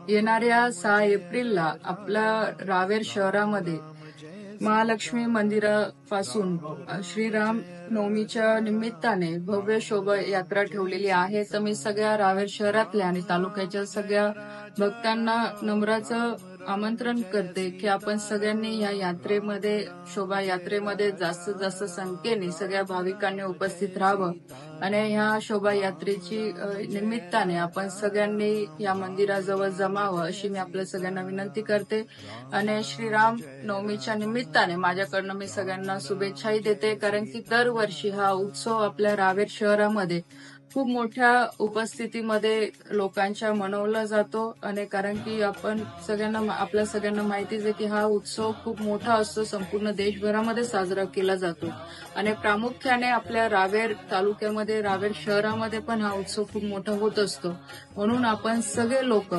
येणाऱ्या 6 एप्रिलला आपल्या रावेर शहरामध्ये महालक्ष्मी मंदिरापासून श्रीराम नवमीच्या निमित्ताने भव्य शोभायात्रा ठेवलेली आहे. तर मी सगळ्या रावेर शहरातल्या आणि तालुक्याच्या सगळ्या भक्तांना नम्राचं आमंत्रण करते की आपण सगळ्यांनी या यात्रेमध्ये शोभायात्रेमध्ये जास्तीत जास्त संख्येने सगळ्या भाविकांनी उपस्थित राहावं आणि ह्या शोभायात्रेची निमित्ताने आपण सगळ्यांनी या मंदिराजवळ जमावं अशी मी आपल्या सगळ्यांना विनंती करते. आणि श्रीराम नवमीच्या निमित्ताने माझ्याकडनं मी सगळ्यांना शुभेच्छाही देते, कारण की दरवर्षी हा उत्सव आपल्या रावेर शहरामध्ये खूप मोठ्या उपस्थितीमध्ये लोकांच्या मनवला जातो. आणि कारण की आपल्या सगळ्यांना माहितीच आहे की हा उत्सव खूप मोठा असतो, संपूर्ण देशभरामध्ये साजरा केला जातो आणि प्रामुख्याने आपल्या रावेर तालुक्यामध्ये रावेर शहरामध्ये पण हा उत्सव खूप मोठा होत असतो. म्हणून आपण सगळे लोक